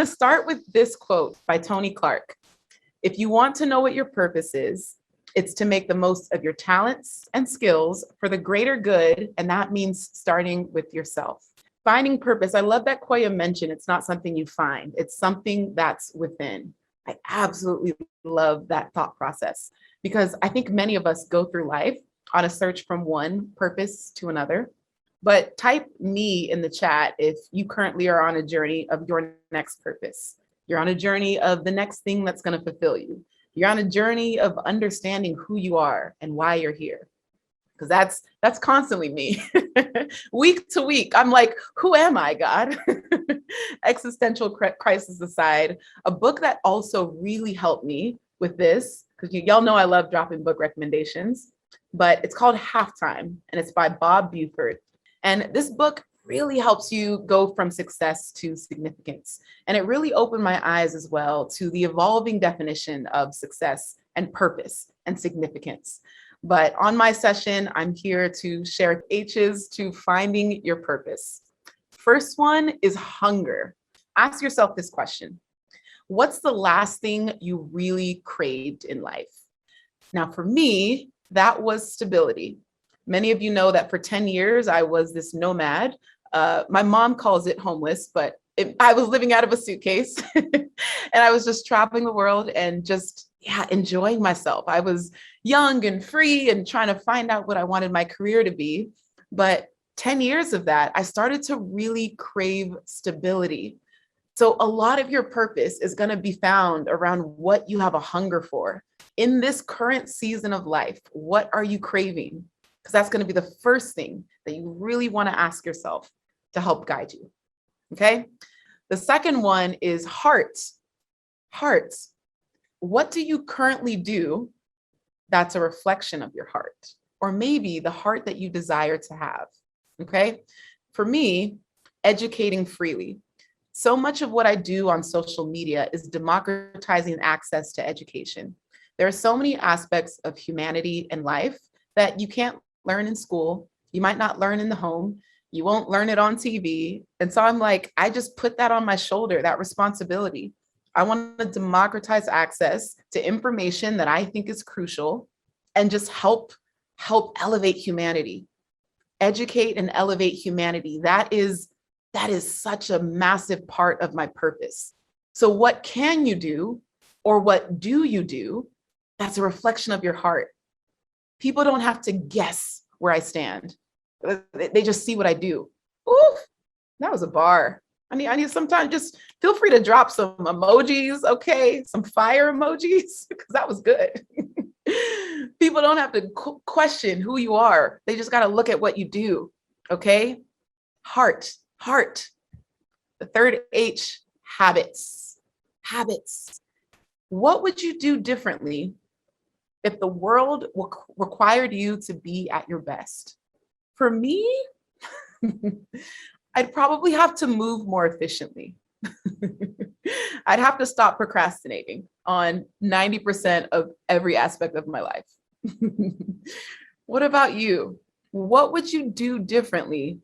to start with this quote by Tony Clark. If you want to know what your purpose is, it's to make the most of your talents and skills for the greater good, and that means starting with yourself. Finding purpose, I love that Koya mentioned, it's not something you find, it's something that's within. I absolutely love that thought process because I think many of us go through life on a search from one purpose to another. But type me in the chat if you currently are on a journey of your next purpose. You're on a journey of the next thing that's going to fulfill you. You're on a journey of understanding who you are and why you're here. Because that's constantly me. Week to week, I'm like, who am I, God? Existential crisis aside, a book that also really helped me with this, because y'all know I love dropping book recommendations, but it's called Halftime, and it's by Bob Buford. And this book really helps you go from success to significance. And it really opened my eyes as well to the evolving definition of success and purpose and significance. But on my session, I'm here to share H's to finding your purpose. First one is hunger. Ask yourself this question. What's the last thing you really craved in life? Now, for me, that was stability. Many of you know that for 10 years, I was this nomad. My mom calls it homeless, but I was living out of a suitcase and I was just traveling the world and just enjoying myself. I was young and free and trying to find out what I wanted my career to be. But 10 years of that, I started to really crave stability. So a lot of your purpose is going to be found around what you have a hunger for. In this current season of life, what are you craving? Because that's going to be the first thing that you really want to ask yourself to help guide you. Okay. The second one is heart. Heart. What do you currently do that's a reflection of your heart? Or maybe the heart that you desire to have. Okay. For me, educating freely. So much of what I do on social media is democratizing access to education. There are so many aspects of humanity and life that you can't learn in school. You might not learn in the home. You won't learn it on TV. And so I'm like, I just put that on my shoulder, that responsibility. I want to democratize access to information that I think is crucial and just help elevate humanity. Educate and elevate humanity. That is such a massive part of my purpose. So what can you do, or what do you do that's a reflection of your heart? People don't have to guess where I stand. They just see what I do. Ooh, that was a bar. I need sometimes just feel free to drop some emojis, okay? Some fire emojis, because that was good. People don't have to question who you are. They just got to look at what you do, okay? Heart. The third H, habits. Habits. What would you do differently if the world required you to be at your best? For me, I'd probably have to move more efficiently. I'd have to stop procrastinating on 90% of every aspect of my life. What about you? What would you do differently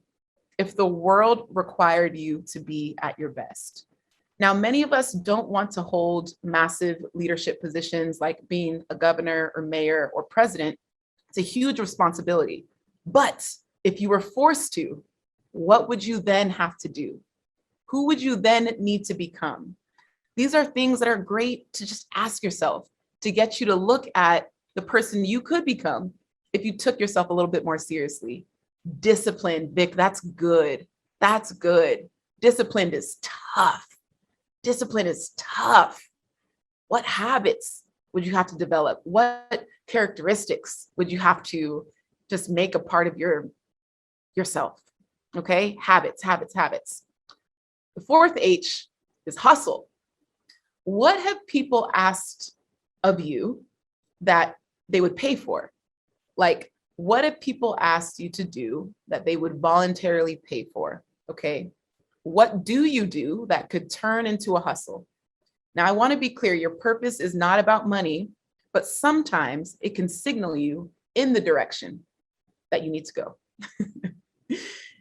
if the world required you to be at your best? Now, many of us don't want to hold massive leadership positions like being a governor or mayor or president. It's a huge responsibility. But if you were forced to, what would you then have to do? Who would you then need to become? These are things that are great to just ask yourself to get you to look at the person you could become if you took yourself a little bit more seriously. Discipline, Vic, that's good. That's good. Discipline is tough. Discipline is tough. What habits would you have to develop? What characteristics would you have to just make a part of yourself? Okay, habits. The fourth H is hustle. What have people asked of you that they would pay for? Like, what have people asked you to do that they would voluntarily pay for? Okay, what do you do that could turn into a hustle? Now, I want to be clear, your purpose is not about money, but sometimes it can signal you in the direction that you need to go.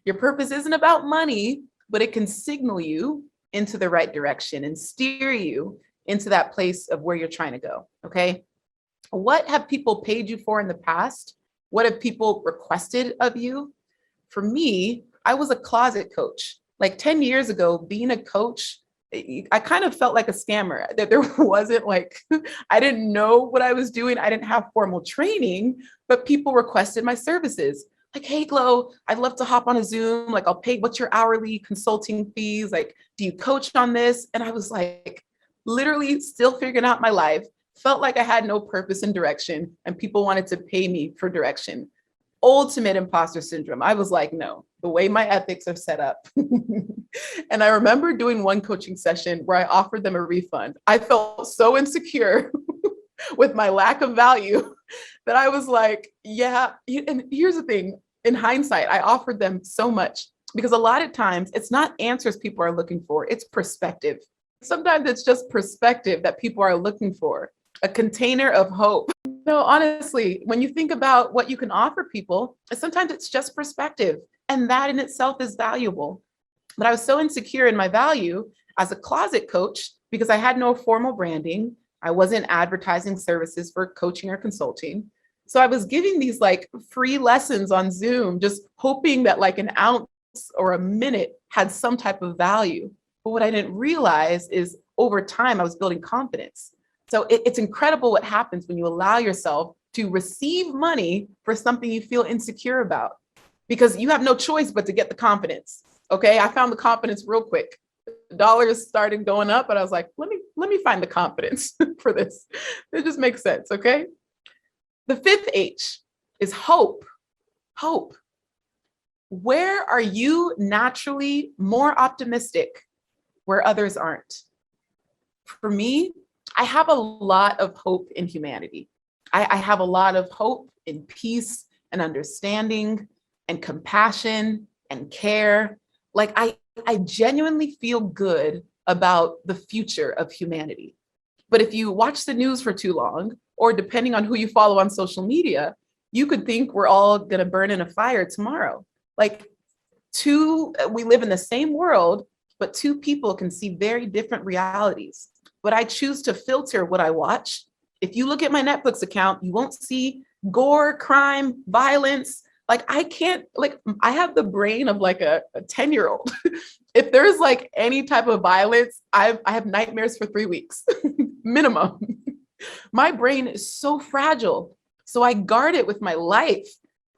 Your purpose isn't about money, but it can signal you into the right direction and steer you into that place of where you're trying to go. Okay. What have people paid you for in the past? What have people requested of you? For me, I was a closet coach. Like 10 years ago, being a coach, I kind of felt like a scammer. That there wasn't like, I didn't know what I was doing. I didn't have formal training, but people requested my services. Like, hey, Glo, I'd love to hop on a Zoom. Like, I'll pay, what's your hourly consulting fees? Like, do you coach on this? And I was like, literally still figuring out my life, felt like I had no purpose and direction, and people wanted to pay me for direction. Ultimate imposter syndrome. I was like, no, the way my ethics are set up. And I remember doing one coaching session where I offered them a refund. I felt so insecure with my lack of value that I was like, yeah. And here's the thing, in hindsight, I offered them so much because a lot of times it's not answers people are looking for, it's perspective. Sometimes it's just perspective that people are looking for, a container of hope. No, honestly, when you think about what you can offer people, sometimes it's just perspective, and that in itself is valuable. But I was so insecure in my value as a closet coach because I had no formal branding. I wasn't advertising services for coaching or consulting. So I was giving these like free lessons on Zoom, just hoping that like an ounce or a minute had some type of value. But what I didn't realize is over time, I was building confidence. So it's incredible what happens when you allow yourself to receive money for something you feel insecure about, because you have no choice but to get the confidence. Okay, I found the confidence real quick. The dollars started going up, and I was like, let me find the confidence for this. It just makes sense. Okay. The fifth H is hope. Hope. Where are you naturally more optimistic where others aren't? For me, I have a lot of hope in humanity. I have a lot of hope in peace and understanding and compassion and care. Like I genuinely feel good about the future of humanity. But if you watch the news for too long, or depending on who you follow on social media, you could think we're all going to burn in a fire tomorrow. Like we live in the same world, but two people can see very different realities. But I choose to filter what I watch. If you look at my Netflix account, you won't see gore, crime, violence. Like I have the brain of like a 10-year-old. If there's like any type of violence, I have nightmares for 3 weeks, minimum. My brain is so fragile. So I guard it with my life.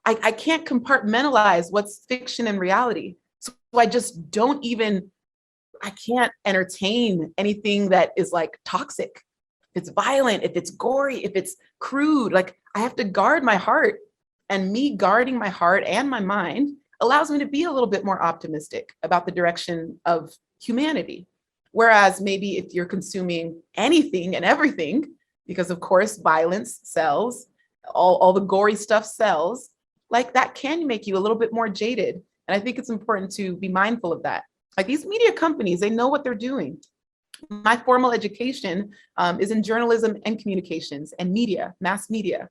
I can't compartmentalize what's fiction and reality. So I just I can't entertain anything that is like toxic. If it's violent, if it's gory, if it's crude, like I have to guard my heart. And me guarding my heart and my mind allows me to be a little bit more optimistic about the direction of humanity. Whereas maybe if you're consuming anything and everything, because of course, violence sells, all the gory stuff sells, like that can make you a little bit more jaded. And I think it's important to be mindful of that. Like these media companies, they know what they're doing. My formal education is in journalism and communications and media, mass media.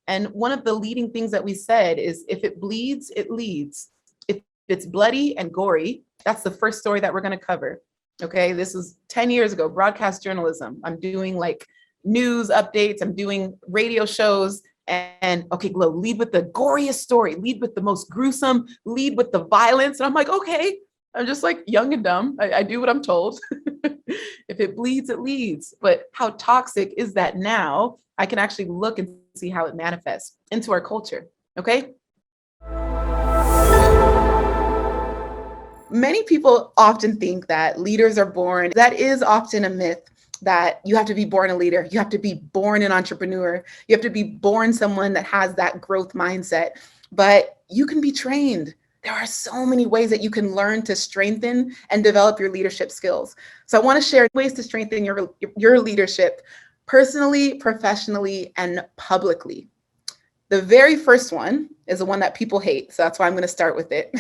And one of the leading things that we said is if it bleeds, it leads. If it's bloody and gory, that's the first story that we're going to cover. Okay, this is 10 years ago, broadcast journalism. I'm doing like news updates, I'm doing radio shows, and okay, Glo, lead with the goriest story, lead with the most gruesome, lead with the violence. And I'm like, okay, I'm just like young and dumb. I do what I'm told. If it bleeds, it leads. But how toxic is that now? I can actually look and see how it manifests into our culture. Okay. Many people often think that leaders are born. That is often a myth, that you have to be born a leader. You have to be born an entrepreneur. You have to be born someone that has that growth mindset. But you can be trained. There are so many ways that you can learn to strengthen and develop your leadership skills. So I want to share ways to strengthen your leadership personally, professionally, and publicly. The very first one is the one that people hate. So that's why I'm going to start with it.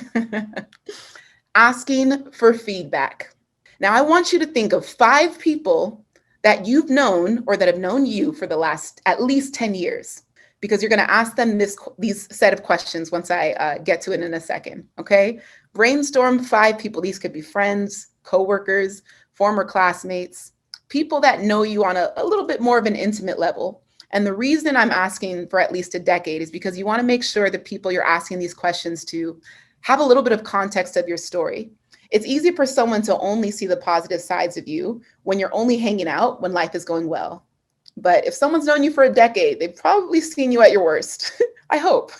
Asking for feedback. Now, I want you to think of 5 people that you've known or that have known you for the last at least 10 years. because you're going to ask them these set of questions once I get to it in a second. Okay. Brainstorm 5 people. These could be friends, coworkers, former classmates, people that know you on a little bit more of an intimate level. And the reason I'm asking for at least a decade is because you want to make sure the people you're asking these questions to have a little bit of context of your story. It's easy for someone to only see the positive sides of you when you're only hanging out when life is going well. But if someone's known you for a decade, they've probably seen you at your worst. I hope.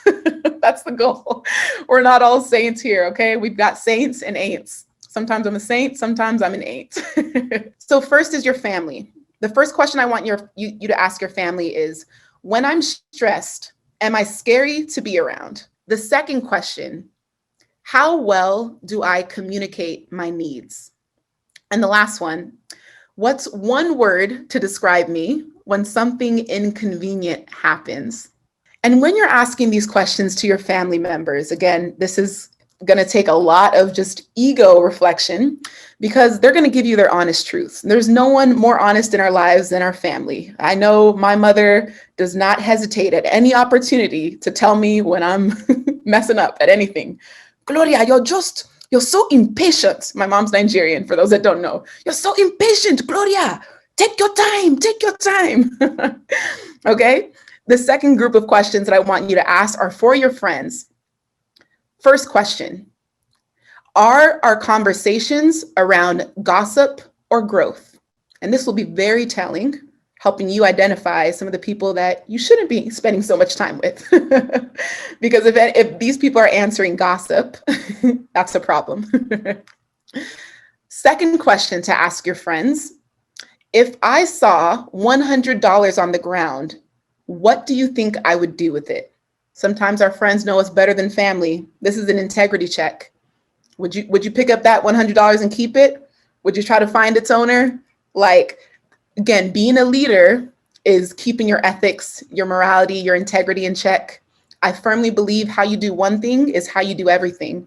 That's the goal. We're not all saints here, okay? We've got saints and ain'ts. Sometimes I'm a saint, sometimes I'm an ain't. So first is your family. The first question I want you to ask your family is, when I'm stressed, am I scary to be around? The second question, how well do I communicate my needs? And the last one, what's one word to describe me when something inconvenient happens? And when you're asking these questions to your family members, again, this is going to take a lot of just ego reflection because they're going to give you their honest truth. There's no one more honest in our lives than our family. I know my mother does not hesitate at any opportunity to tell me when I'm messing up at anything. Gloria, you're so impatient. My mom's Nigerian, for those that don't know. You're so impatient, Gloria. Take your time. Okay? The second group of questions that I want you to ask are for your friends. First question, are our conversations around gossip or growth? And this will be very telling, helping you identify some of the people that you shouldn't be spending so much time with. Because if these people are answering gossip, that's a problem. Second question to ask your friends, if I saw $100 on the ground, what do you think I would do with it? Sometimes our friends know us better than family. This is an integrity check. Would you pick up that $100 and keep it? Would you try to find its owner? Like, again, being a leader is keeping your ethics, your morality, your integrity in check. I firmly believe how you do one thing is how you do everything.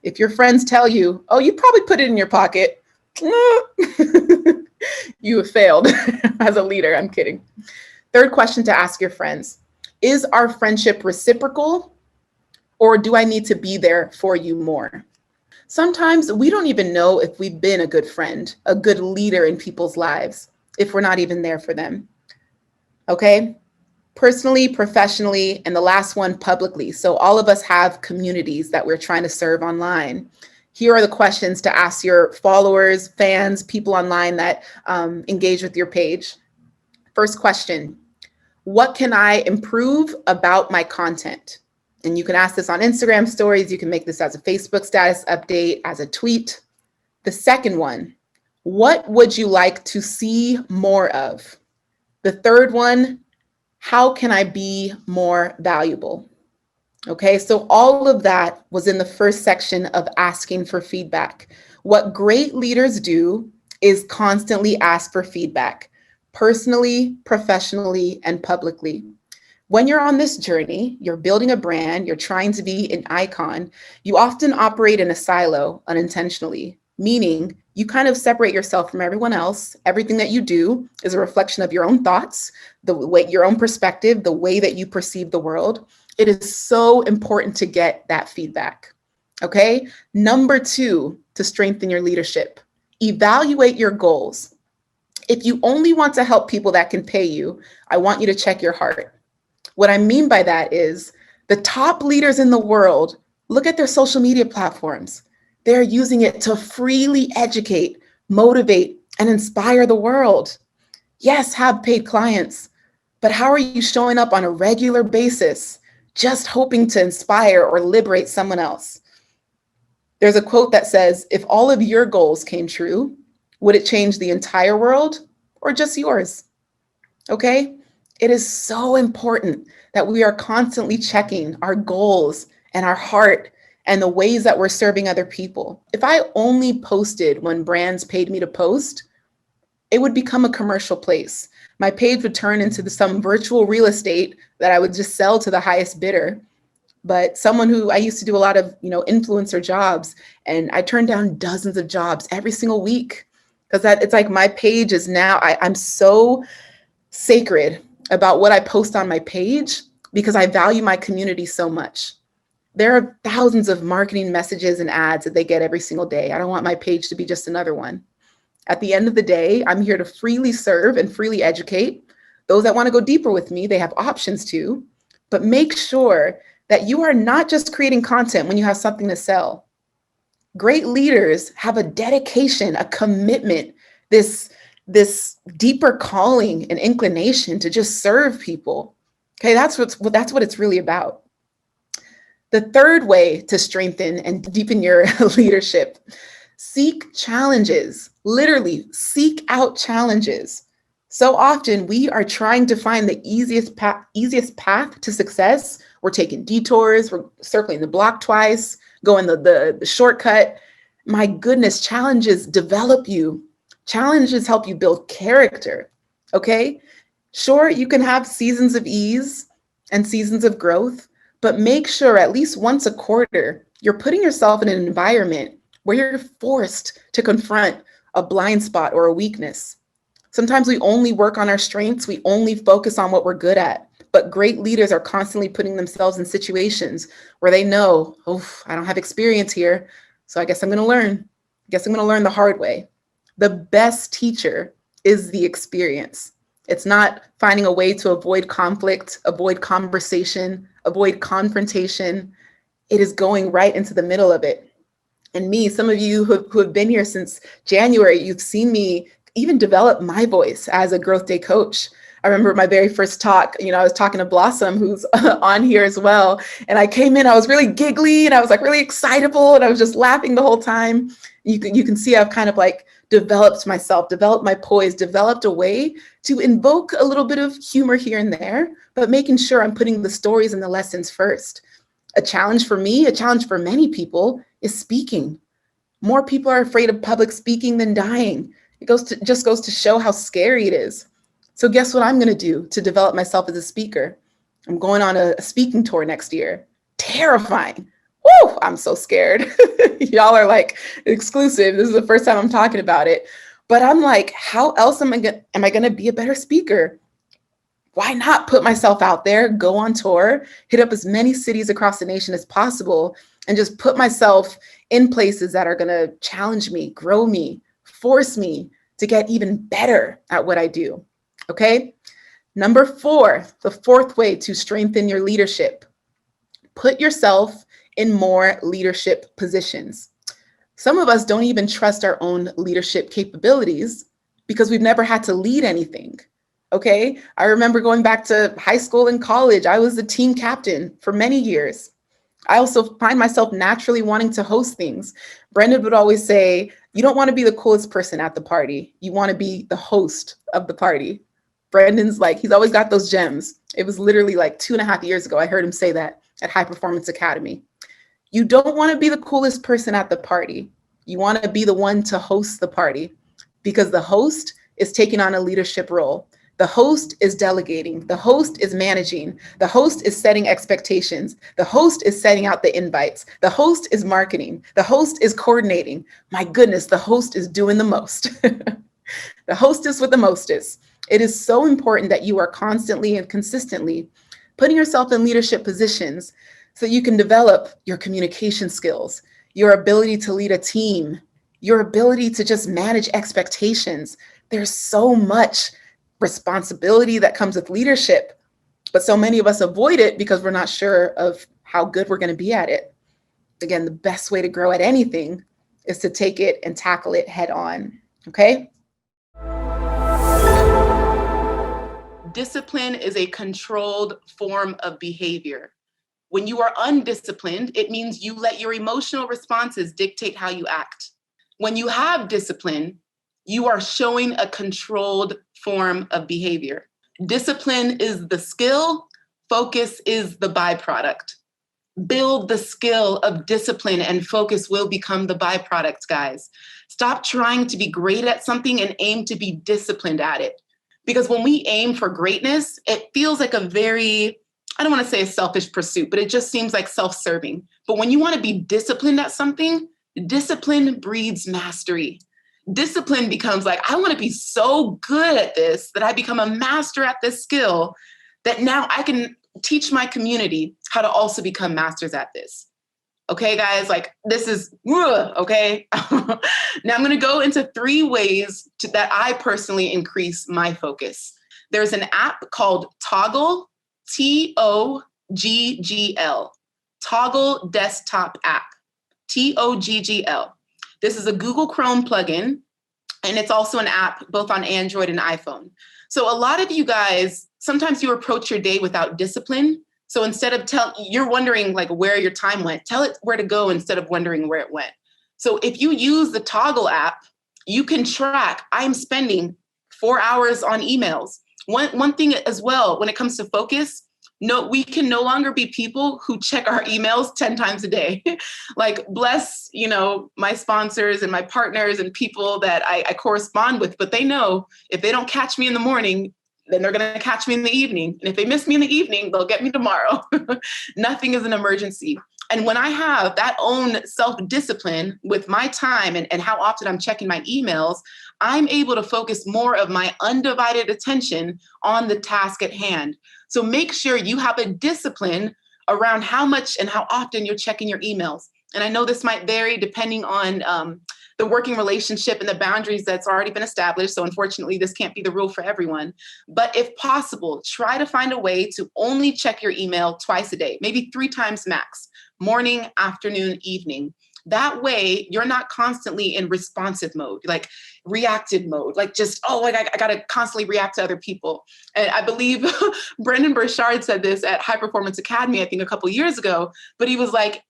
If your friends tell you, oh, you probably put it in your pocket, you have failed as a leader. I'm kidding. Third question to ask your friends. Is our friendship reciprocal, or do I need to be there for you more? Sometimes we don't even know if we've been a good friend, a good leader in people's lives, if we're not even there for them. Okay? Personally, professionally, and the last one, publicly. So all of us have communities that we're trying to serve online. Here are the questions to ask your followers, fans, people online that engage with your page. First question. What can I improve about my content? And you can ask this on Instagram stories. You can make this as a Facebook status update, as a tweet. The second one, what would you like to see more of? The third one, how can I be more valuable? Okay, so all of that was in the first section of asking for feedback. What great leaders do is constantly ask for feedback. Personally, professionally, and publicly. When you're on this journey, you're building a brand, you're trying to be an icon, you often operate in a silo unintentionally, meaning you kind of separate yourself from everyone else. Everything that you do is a reflection of your own thoughts, the way, your own perspective, the way that you perceive the world. It is so important to get that feedback. Okay? Number 2, to strengthen your leadership, evaluate your goals. If you only want to help people that can pay you, I want you to check your heart. What I mean by that is the top leaders in the world, look at their social media platforms. They're using it to freely educate, motivate, and inspire the world. Yes, have paid clients, but how are you showing up on a regular basis, just hoping to inspire or liberate someone else? There's a quote that says, if all of your goals came true, would it change the entire world or just yours? Okay? It is so important that we are constantly checking our goals and our heart and the ways that we're serving other people. If I only posted when brands paid me to post, it would become a commercial place. My page would turn into some virtual real estate that I would just sell to the highest bidder. But someone who I used to do a lot of, influencer jobs, and I turned down dozens of jobs every single week because it's like my page is now, I'm so sacred about what I post on my page because I value my community so much. There are thousands of marketing messages and ads that they get every single day. I don't want my page to be just another one. At the end of the day, I'm here to freely serve and freely educate. Those that want to go deeper with me, they have options to, but make sure that you are not just creating content when you have something to sell. Great leaders have a dedication, a commitment, this deeper calling and inclination to just serve people. Okay, that's what it's really about. The third way to strengthen and deepen your leadership: seek challenges. Literally, seek out challenges. So often we are trying to find the easiest path to success. We're taking detours, we're circling the block twice, going the shortcut. My goodness, challenges develop you. Challenges help you build character, okay? Sure, you can have seasons of ease and seasons of growth, but make sure at least once a quarter, you're putting yourself in an environment where you're forced to confront a blind spot or a weakness. Sometimes we only work on our strengths, we only focus on what we're good at, but great leaders are constantly putting themselves in situations where they know, oh, I don't have experience here, so I guess I'm gonna learn. I guess I'm gonna learn the hard way. The best teacher is the experience. It's not finding a way to avoid conflict, avoid conversation, avoid confrontation. It is going right into the middle of it. And me, some of you who have been here since January, you've seen me even develop my voice as a Growth Day coach. I remember my very first talk, I was talking to Blossom, who's on here as well. And I came in, I was really giggly and I was like really excitable and I was just laughing the whole time. You can see I've kind of like developed myself, developed my poise, developed a way to invoke a little bit of humor here and there, but making sure I'm putting the stories and the lessons first. A challenge for me, a challenge for many people is speaking. More people are afraid of public speaking than dying. It just goes to show how scary it is. So guess what I'm going to do to develop myself as a speaker? I'm going on a speaking tour next year. Terrifying. Woo, I'm so scared. Y'all are like exclusive. This is the first time I'm talking about it. But I'm like, how else am I going to be a better speaker? Why not put myself out there, go on tour, hit up as many cities across the nation as possible, and just put myself in places that are going to challenge me, grow me, force me to get even better at what I do. Okay. Number 4, the fourth way to strengthen your leadership: put yourself in more leadership positions. Some of us don't even trust our own leadership capabilities because we've never had to lead anything. Okay. I remember going back to high school and college, I was the team captain for many years. I also find myself naturally wanting to host things. Brendan would always say, you don't want to be the coolest person at the party. You want to be the host of the party. Brendan's like, he's always got those gems. It was literally like 2.5 years ago. I heard him say that at High Performance Academy. You don't want to be the coolest person at the party. You want to be the one to host the party, because the host is taking on a leadership role. The host is delegating. The host is managing. The host is setting expectations. The host is setting out the invites. The host is marketing. The host is coordinating. My goodness, the host is doing the most. The hostess with the mostest. It is so important that you are constantly and consistently putting yourself in leadership positions so you can develop your communication skills, your ability to lead a team, your ability to just manage expectations. There's so much responsibility that comes with leadership, but so many of us avoid it because we're not sure of how good we're going to be at it. Again, the best way to grow at anything is to take it and tackle it head on. Okay? Discipline is a controlled form of behavior. When you are undisciplined, it means you let your emotional responses dictate how you act. When you have discipline, you are showing a controlled form of behavior. Discipline is the skill, focus is the byproduct. Build the skill of discipline and focus will become the byproduct, guys. Stop trying to be great at something and aim to be disciplined at it. Because when we aim for greatness, it feels like a very, I don't want to say a selfish pursuit, but it just seems like self-serving. But when you want to be disciplined at something, discipline breeds mastery. Discipline becomes like, I want to be so good at this that I become a master at this skill that now I can teach my community how to also become masters at this. Okay, guys, like this is, okay. Now I'm gonna go into 3 ways that I personally increase my focus. There's an app called Toggl, Toggl, Toggl desktop app, Toggl. This is a Google Chrome plugin, and it's also an app both on Android and iPhone. So a lot of you guys, sometimes you approach your day without discipline. So instead of you're wondering like where your time went, tell it where to go instead of wondering where it went. So if you use the Toggl app, you can track, I'm spending 4 hours on emails. One thing as well, when it comes to focus, no, we can no longer be people who check our emails 10 times a day. Like, bless, you know, my sponsors and my partners and people that I correspond with, but they know if they don't catch me in the morning, then they're going to catch me in the evening. And if they miss me in the evening, they'll get me tomorrow. Nothing is an emergency. And when I have that own self-discipline with my time and how often I'm checking my emails, I'm able to focus more of my undivided attention on the task at hand. So make sure you have a discipline around how much and how often you're checking your emails. And I know this might vary depending on the working relationship and the boundaries that's already been established. So unfortunately, this can't be the rule for everyone. But if possible, try to find a way to only check your email twice a day, maybe 3 times max, morning, afternoon, evening. That way, you're not constantly in responsive mode, like reactive mode, like just, oh, like I got to constantly react to other people. And I believe Brendan Burchard said this at High Performance Academy, I think a couple of years ago, but he was like,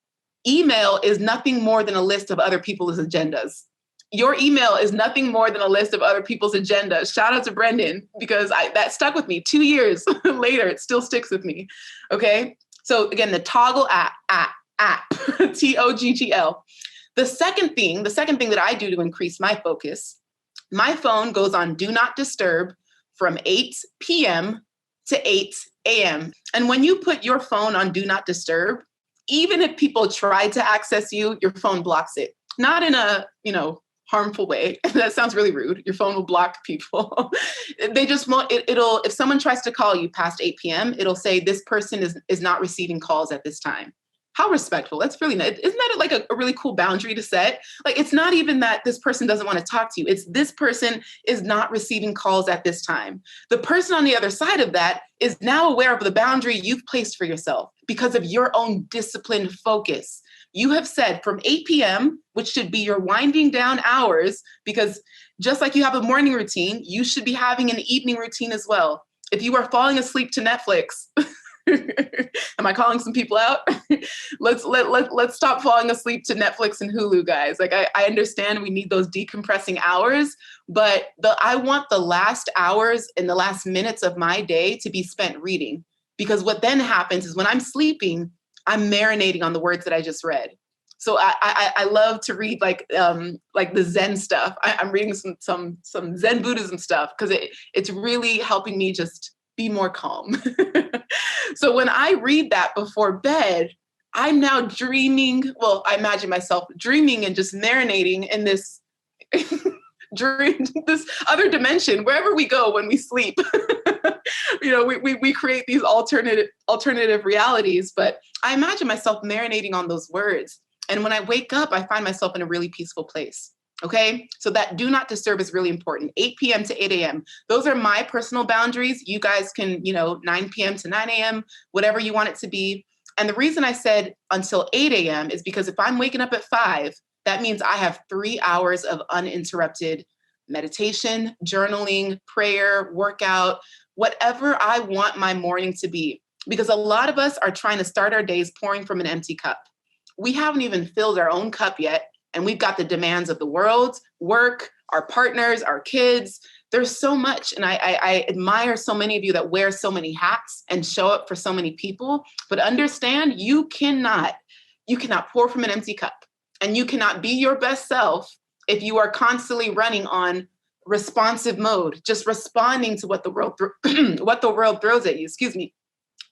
email is nothing more than a list of other people's agendas. Your email is nothing more than a list of other people's agendas. Shout out to Brendan, because that stuck with me 2 years later. It still sticks with me. Okay. So again, the Toggl app, Toggl. The second thing that I do to increase my focus, my phone goes on do not disturb from 8 p.m. to 8 a.m. And when you put your phone on do not disturb, even if people try to access you, your phone blocks it. Not in a, harmful way. That sounds really rude. Your phone will block people. They just won't, it'll, if someone tries to call you past 8 p.m., it'll say this person is not receiving calls at this time. How respectful. That's really nice. Isn't that like a really cool boundary to set? Like, it's not even that this person doesn't want to talk to you. It's this person is not receiving calls at this time. The person on the other side of that is now aware of the boundary you've placed for yourself because of your own disciplined focus. You have said from 8 p.m., which should be your winding down hours, because just like you have a morning routine, you should be having an evening routine as well. If you are falling asleep to Netflix, am I calling some people out? Let's stop falling asleep to Netflix and Hulu, guys. Like, I understand we need those decompressing hours, but I want the last hours and the last minutes of my day to be spent reading, because what then happens is when I'm sleeping, I'm marinating on the words that I just read. So I love to read like the Zen stuff. I'm reading some Zen Buddhism stuff because it's really helping me just be more calm. So when I read that before bed, I'm now dreaming. Well, I imagine myself dreaming and just marinating in this dream, this other dimension, wherever we go when we sleep. We create these alternative realities, but I imagine myself marinating on those words. And when I wake up, I find myself in a really peaceful place. Okay. So that do not disturb is really important. 8 p.m. to 8 a.m. Those are my personal boundaries. You guys can, 9 p.m. to 9 a.m., whatever you want it to be. And the reason I said until 8 a.m. is because if I'm waking up at 5, that means I have 3 hours of uninterrupted meditation, journaling, prayer, workout, whatever I want my morning to be. Because a lot of us are trying to start our days pouring from an empty cup. We haven't even filled our own cup yet. And we've got the demands of the world, work, our partners, our kids. There's so much. And I admire so many of you that wear so many hats and show up for so many people. But understand, you cannot pour from an empty cup. And you cannot be your best self if you are constantly running on responsive mode, just responding to what the world throws at you. Excuse me.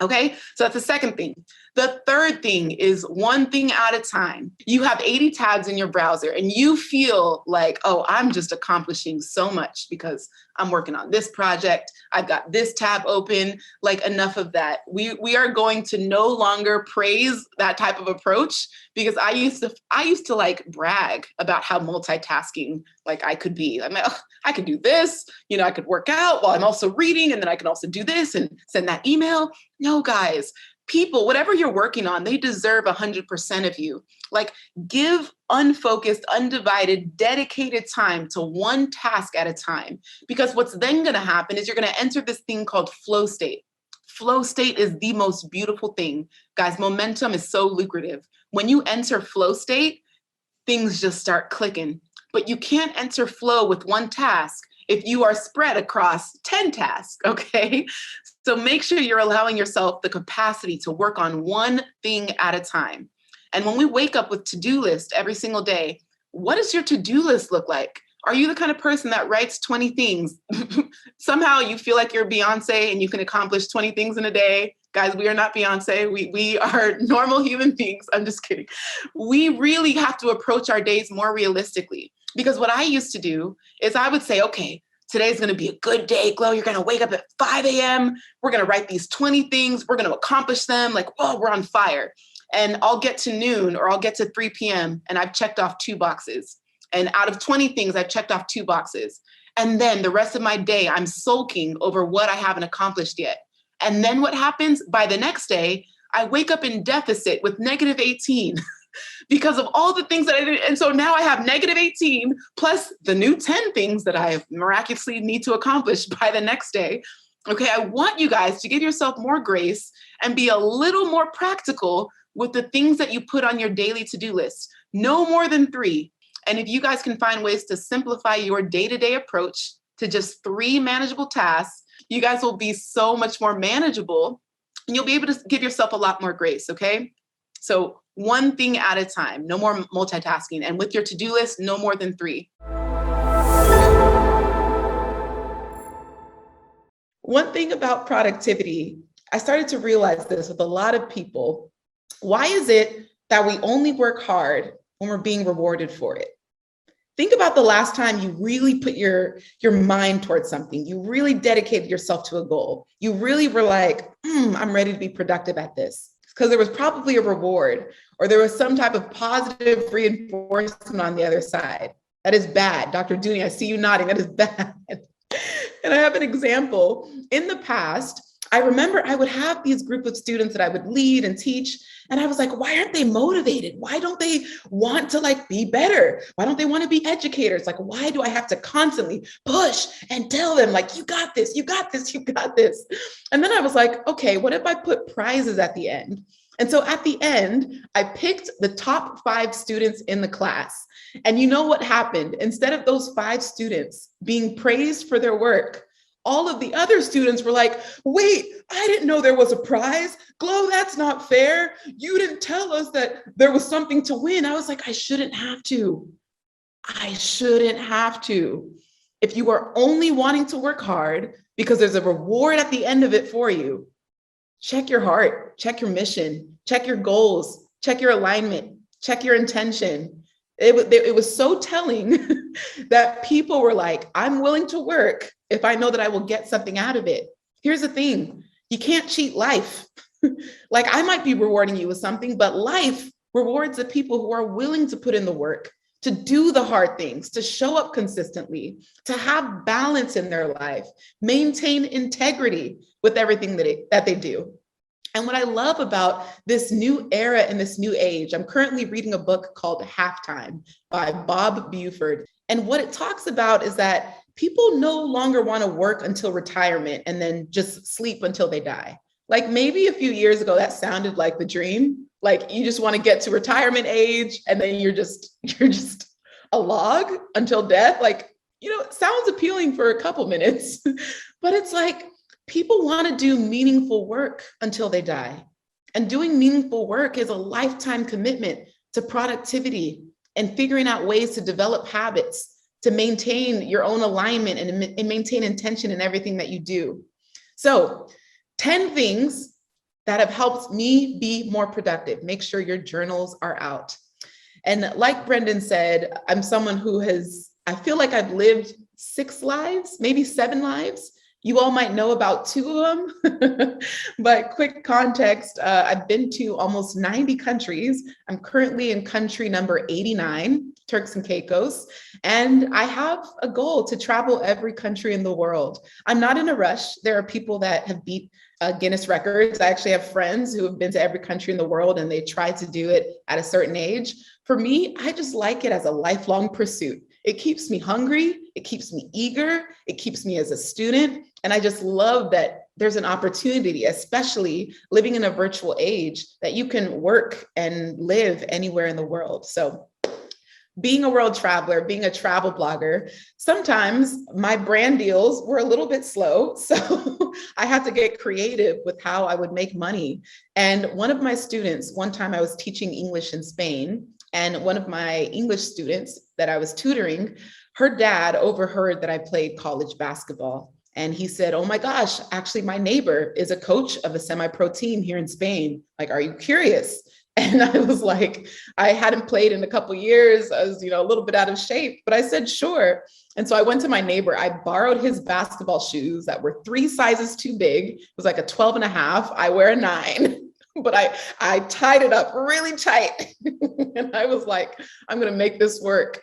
Okay, so that's the second thing. The third thing is one thing at a time. You have 80 tabs in your browser and you feel like, oh, I'm just accomplishing so much because I'm working on this project. I've got this tab open. Like, enough of that. We are going to no longer praise that type of approach, because I used to like brag about how multitasking like I could be. I'm like, oh, I could do this, I could work out while I'm also reading, and then I can also do this and send that email. No, guys, people, whatever you're working on, they deserve 100% of you. Like, give unfocused, undivided, dedicated time to one task at a time. Because what's then going to happen is you're going to enter this thing called flow state. Flow state is the most beautiful thing. Guys, momentum is so lucrative. When you enter flow state, things just start clicking. But you can't enter flow with one task if you are spread across 10 tasks, okay? So make sure you're allowing yourself the capacity to work on one thing at a time. And when we wake up with to-do list every single day, what does your to-do list look like? Are you the kind of person that writes 20 things? Somehow you feel like you're Beyonce and you can accomplish 20 things in a day. Guys, we are not Beyonce. We are normal human beings. I'm just kidding. We really have to approach our days more realistically. Because what I used to do is I would say, okay, today's going to be a good day, Glo. You're going to wake up at 5 a.m. We're going to write these 20 things. We're going to accomplish them. Like, oh, we're on fire. And I'll get to noon or I'll get to 3 p.m. and I've checked off 2 boxes. And out of 20 things, I've checked off 2 boxes. And then the rest of my day, I'm sulking over what I haven't accomplished yet. And then what happens? By the next day, I wake up in deficit with negative 18 because of all the things that I did. And so now I have negative 18 plus the new 10 things that I miraculously need to accomplish by the next day. Okay, I want you guys to give yourself more grace and be a little more practical with the things that you put on your daily to-do list. No more than 3. And if you guys can find ways to simplify your day-to-day approach to just 3 manageable tasks, you guys will be so much more manageable and you'll be able to give yourself a lot more grace, okay? So one thing at a time, no more multitasking. And with your to-do list, no more than 3. One thing about productivity, I started to realize this with a lot of people. Why is it that we only work hard when we're being rewarded for it? Think about the last time you really put your mind towards something. You really dedicated yourself to a goal. You really were like, I'm ready to be productive at this. Because there was probably a reward or there was some type of positive reinforcement on the other side. That is bad. Dr. Dooney, I see you nodding. That is bad. And I have an example. In the past, I remember I would have these group of students that I would lead and teach. And I was like, why aren't they motivated? Why don't they want to be better? Why don't they want to be educators? Like, why do I have to constantly push and tell them you got this, you got this, you got this? And then I was like, okay, what if I put prizes at the end? And so at the end, I picked the top 5 students in the class. And you know what happened? Instead of those 5 students being praised for their work, all of the other students were like, wait, I didn't know there was a prize. Glo, that's not fair. You didn't tell us that there was something to win. I was like, I shouldn't have to. I shouldn't have to. If you are only wanting to work hard because there's a reward at the end of it for you, check your heart, check your mission, check your goals, check your alignment, check your intention. It was so telling that people were like, I'm willing to work if I know that I will get something out of it. Here's the thing, you can't cheat life. I might be rewarding you with something, but life rewards the people who are willing to put in the work, to do the hard things, to show up consistently, to have balance in their life, maintain integrity with everything that they do. And what I love about this new era and this new age, I'm currently reading a book called Halftime by Bob Buford. And what it talks about is that people no longer want to work until retirement and then just sleep until they die. Maybe a few years ago, that sounded like the dream. You just want to get to retirement age and then you're just a log until death. It sounds appealing for a couple minutes, but it's people want to do meaningful work until they die. And doing meaningful work is a lifetime commitment to productivity and figuring out ways to develop habits, to maintain your own alignment and maintain intention in everything that you do. So 10 things that have helped me be more productive. Make sure your journals are out. And like Brendan said, I'm someone who I feel like I've lived 6 lives, maybe 7 lives. You all might know about 2 of them, but quick context, I've been to almost 90 countries. I'm currently in country number 89, Turks and Caicos, and I have a goal to travel every country in the world. I'm not in a rush. There are people that have beat Guinness records. I actually have friends who have been to every country in the world and they try to do it at a certain age. For me, I just like it as a lifelong pursuit. It keeps me hungry, it keeps me eager, it keeps me as a student. And I just love that there's an opportunity, especially living in a virtual age, that you can work and live anywhere in the world. So being a world traveler, being a travel blogger, sometimes my brand deals were a little bit slow. So I had to get creative with how I would make money. And one of my students, one time I was teaching English in Spain, and one of my English students that I was tutoring, her dad overheard that I played college basketball. And he said, oh my gosh, actually my neighbor is a coach of a semi-pro team here in Spain. Like, are you curious? And I was like, I hadn't played in a couple of years. I was, a little bit out of shape, but I said, sure. And so I went to my neighbor. I borrowed his basketball shoes that were 3 sizes too big. It was like a 12.5. I wear a 9. But I tied it up really tight. And I was like, I'm going to make this work.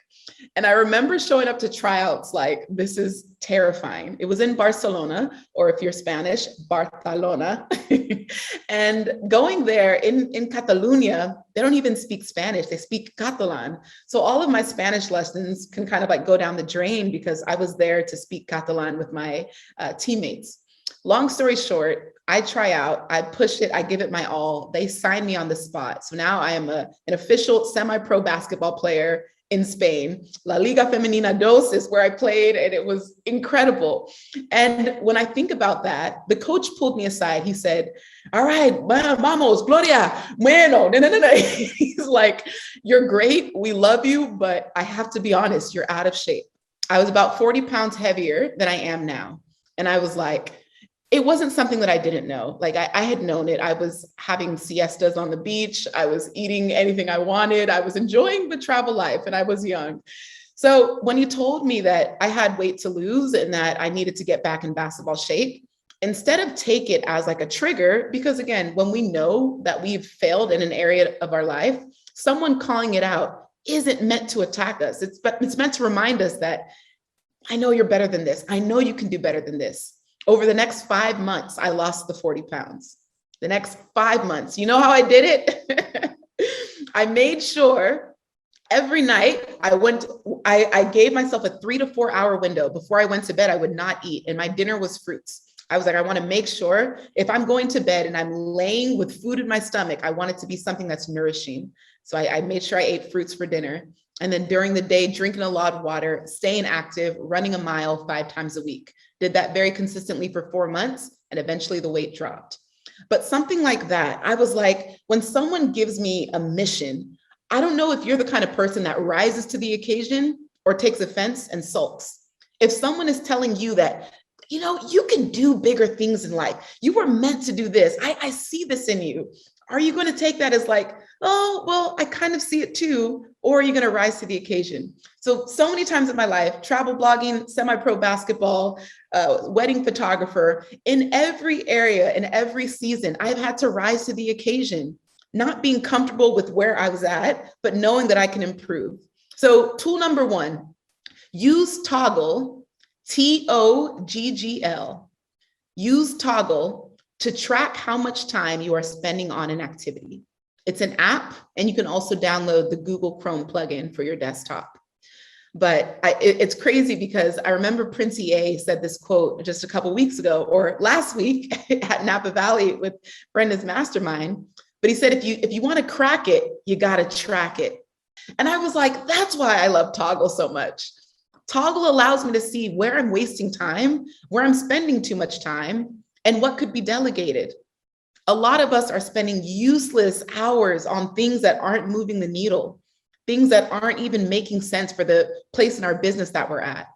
And I remember showing up to tryouts like, this is terrifying. It was in Barcelona, or if you're Spanish, Barcelona. And going there in Catalonia, they don't even speak Spanish, they speak Catalan. So all of my Spanish lessons can kind of like go down the drain because I was there to speak Catalan with my teammates. Long story short, I try out, I push it, I give it my all. They sign me on the spot. So now I am an official semi-pro basketball player in Spain. La Liga Femenina 2 is where I played, and it was incredible. And when I think about that, the coach pulled me aside. He said, all right, vamos, Gloria, bueno, no. He's like, you're great, we love you, but I have to be honest, you're out of shape. I was about 40 pounds heavier than I am now. And I was like, it wasn't something that I didn't know. Like I had known it. I was having siestas on the beach. I was eating anything I wanted. I was enjoying the travel life, and I was young. So when you told me that I had weight to lose and that I needed to get back in basketball shape, instead of take it as like a trigger, because again, when we know that we've failed in an area of our life, someone calling it out isn't meant to attack us. It's meant to remind us that I know you're better than this. I know you can do better than this. Over the next 5 months, I lost the 40 pounds. The next 5 months, you know how I did it? I made sure every night I gave myself a 3 to 4 hour window. Before I went to bed, I would not eat, and my dinner was fruits. I was like, I want to make sure if I'm going to bed and I'm laying with food in my stomach, I want it to be something that's nourishing. So I made sure I ate fruits for dinner. And then during the day, drinking a lot of water, staying active, running a mile 5 times a week. Did that very consistently for 4 months, and eventually the weight dropped. But something like that, I was like, when someone gives me a mission, I don't know if you're the kind of person that rises to the occasion or takes offense and sulks. If someone is telling you that, you can do bigger things in life, you were meant to do this, I see this in you, are you going to take that as like, oh, well, I kind of see it too, or are you going to rise to the occasion? So many times in my life, travel blogging, semi-pro basketball, wedding photographer, in every area, in every season, I've had to rise to the occasion, not being comfortable with where I was at, but knowing that I can improve. So tool number 1, use Toggl, Toggl. Use Toggl to track how much time you are spending on an activity. It's an app, and you can also download the Google Chrome plugin for your desktop. But it's crazy because I remember Prince EA said this quote just a couple of weeks ago, or last week at Napa Valley with Brenda's mastermind. But he said, if you want to crack it, you got to track it. And I was like, that's why I love Toggl so much. Toggl allows me to see where I'm wasting time, where I'm spending too much time, and what could be delegated. A lot of us are spending useless hours on things that aren't moving the needle, things that aren't even making sense for the place in our business that we're at.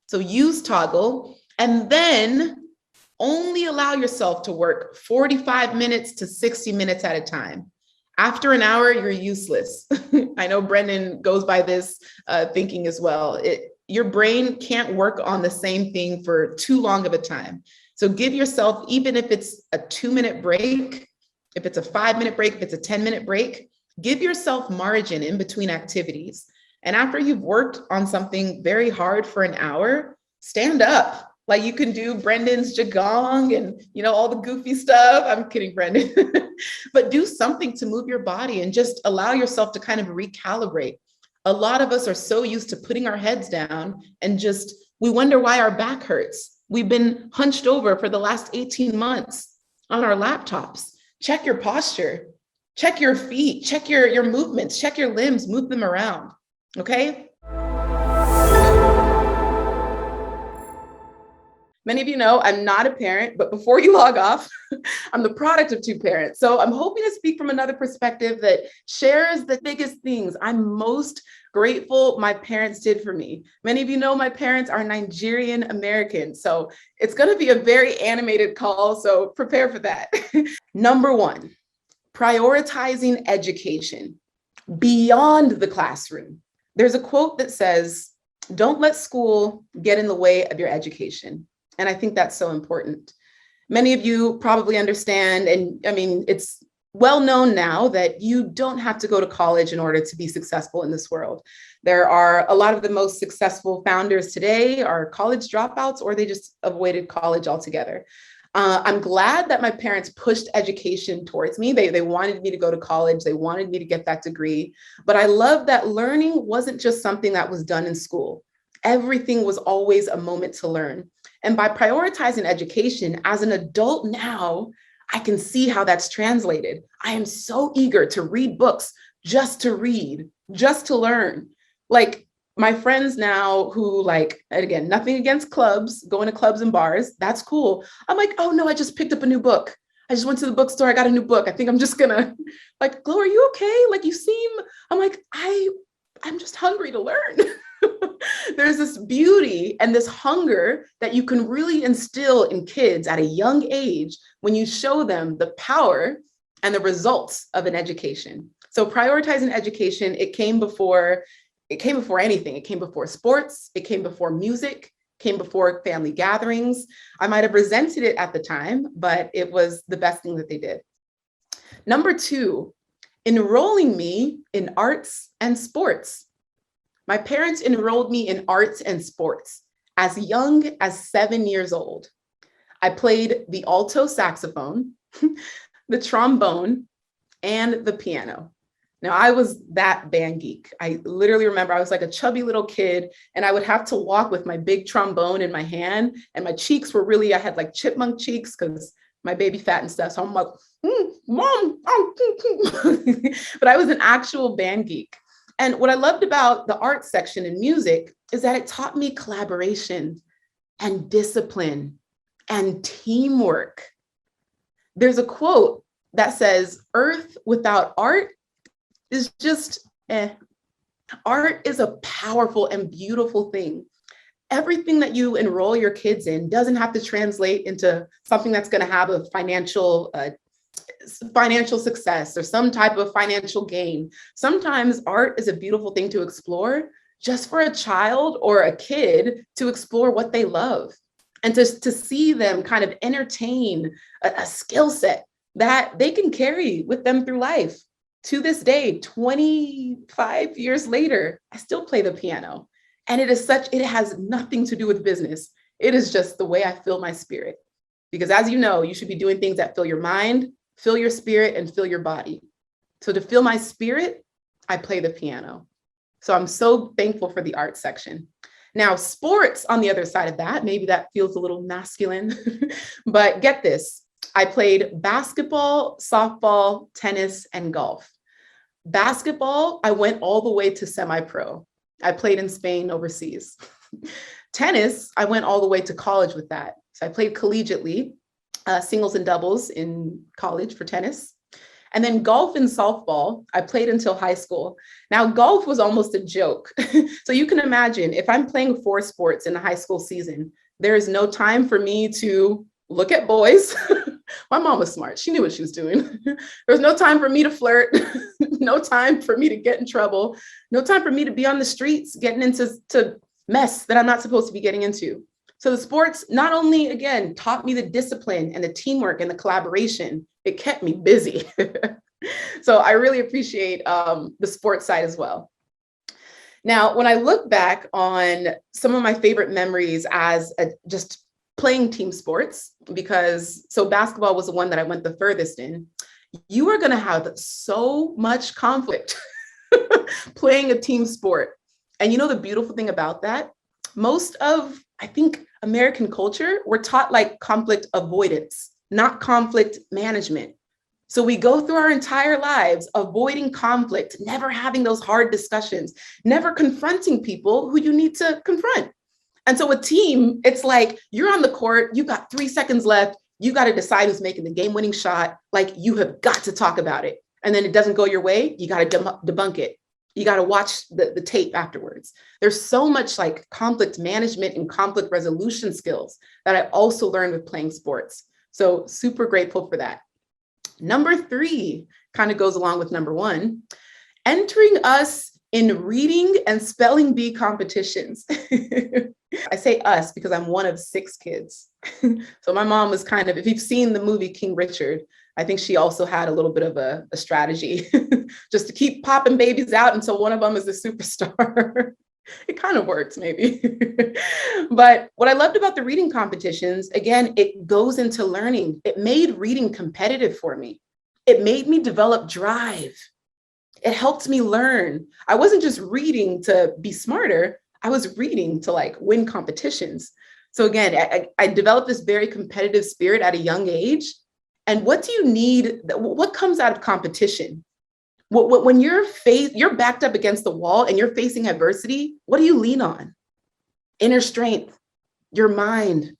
So use Toggl, and then Only allow yourself to work 45 minutes to 60 minutes at a time. After an hour, you're useless. I know Brendan goes by this thinking as well. Your brain can't work on the same thing for too long of a time. So give yourself, even if it's a 2-minute break, if it's a 5-minute break, if it's a 10-minute break, give yourself margin in between activities. And after you've worked on something very hard for an hour, stand up. Like you can do Brendan's Qigong and, all the goofy stuff. I'm kidding, Brendan. But do something to move your body and just allow yourself to kind of recalibrate. A lot of us are so used to putting our heads down and we wonder why our back hurts. We've been hunched over for the last 18 months on our laptops. Check your posture, check your feet, check your movements, check your limbs, move them around, okay? Many of you know I'm not a parent, but before you log off, I'm the product of 2 parents. So I'm hoping to speak from another perspective that shares the biggest things I'm most grateful my parents did for me. Many of you know my parents are Nigerian American, so it's going to be a very animated call, so prepare for that. Number 1, prioritizing education beyond the classroom. There's a quote that says, "Don't let school get in the way of your education." And I think that's so important. Many of you probably understand, and I mean, it's well known now that you don't have to go to college in order to be successful in this world. There are a lot of the most successful founders today are college dropouts, or they just avoided college altogether. I'm glad that my parents pushed education towards me. They wanted me to go to college. They wanted me to get that degree. But I love that learning wasn't just something that was done in school. Everything was always a moment to learn. And by prioritizing education as an adult now, I can see how that's translated. I am so eager to read books just to read, just to learn. Like my friends now who again, nothing against clubs, going to clubs and bars, that's cool. I'm like, oh no, I just picked up a new book. I just went to the bookstore, I got a new book. I think I'm just gonna, Gloria, are you okay? You seem, I'm like, I'm just hungry to learn. There's this beauty and this hunger that you can really instill in kids at a young age when you show them the power and the results of an education. So prioritizing education, it came before anything. It came before sports, it came before music, came before family gatherings. I might have resented it at the time, but it was the best thing that they did. Number 2, enrolling me in arts and sports. My parents enrolled me in arts and sports as young as 7 years old. I played the alto saxophone, the trombone, and the piano. Now, I was that band geek. I literally remember I was like a chubby little kid, and I would have to walk with my big trombone in my hand, and my cheeks were I had chipmunk cheeks because my baby fat and stuff. So I'm like, Mom, but I was an actual band geek. And what I loved about the art section in music is that it taught me collaboration and discipline and teamwork. There's a quote that says, "Earth without art is just Art is a powerful and beautiful thing. Everything that you enroll your kids in doesn't have to translate into something that's going to have a financial success or some type of financial gain. Sometimes art is a beautiful thing to explore just for a child or a kid to explore what they love and to see them kind of entertain a skill set that they can carry with them through life. To this day, 25 years later, I still play the piano. And it has nothing to do with business. It is just the way I feel my spirit. Because as you know, you should be doing things that fill your mind, fill your spirit, and fill your body. So to fill my spirit, I play the piano. So I'm so thankful for the art section. Now, sports on the other side of that, maybe that feels a little masculine, but get this. I played basketball, softball, tennis, and golf. Basketball, I went all the way to semi-pro. I played in Spain overseas. Tennis, I went all the way to college with that. So I played collegiately, singles and doubles in college for tennis. And then golf and softball, I played until high school. Now, golf was almost a joke. So you can imagine if I'm playing 4 sports in a high school season, there is no time for me to look at boys. My mom was smart. She knew what she was doing. There was no time for me to flirt, no time for me to get in trouble, no time for me to be on the streets getting into mess that I'm not supposed to be getting into. So the sports not only, again, taught me the discipline and the teamwork and the collaboration, it kept me busy. So I really appreciate the sports side as well. Now, when I look back on some of my favorite memories as just playing team sports, because so basketball was the one that I went the furthest in, you are going to have so much conflict playing a team sport. And you know, the beautiful thing about that, most of, I think, American culture, we're taught like conflict avoidance, not conflict management. So we go through our entire lives avoiding conflict, never having those hard discussions, never confronting people who you need to confront. And so a team, it's like you're on the court, you got 3 seconds left, you got to decide who's making the game-winning shot. Like, you have got to talk about it. And then it doesn't go your way, you got to debunk it. You got to watch the tape afterwards. There's so much like conflict management and conflict resolution skills that I also learned with playing sports. So super grateful for that. Number 3 kind of goes along with number 1, entering us in reading and spelling bee competitions. I say us because I'm one of 6 kids. So my mom was kind of, if you've seen the movie King Richard, I think she also had a little bit of a strategy just to keep popping babies out until one of them is a superstar. It kind of works maybe. But what I loved about the reading competitions, again, it goes into learning. It made reading competitive for me. It made me develop drive. It helped me learn. I wasn't just reading to be smarter. I was reading to like win competitions. So again, I developed this very competitive spirit at a young age. And what do you need? What comes out of competition? When you're backed up against the wall and you're facing adversity, what do you lean on? Inner strength, your mind,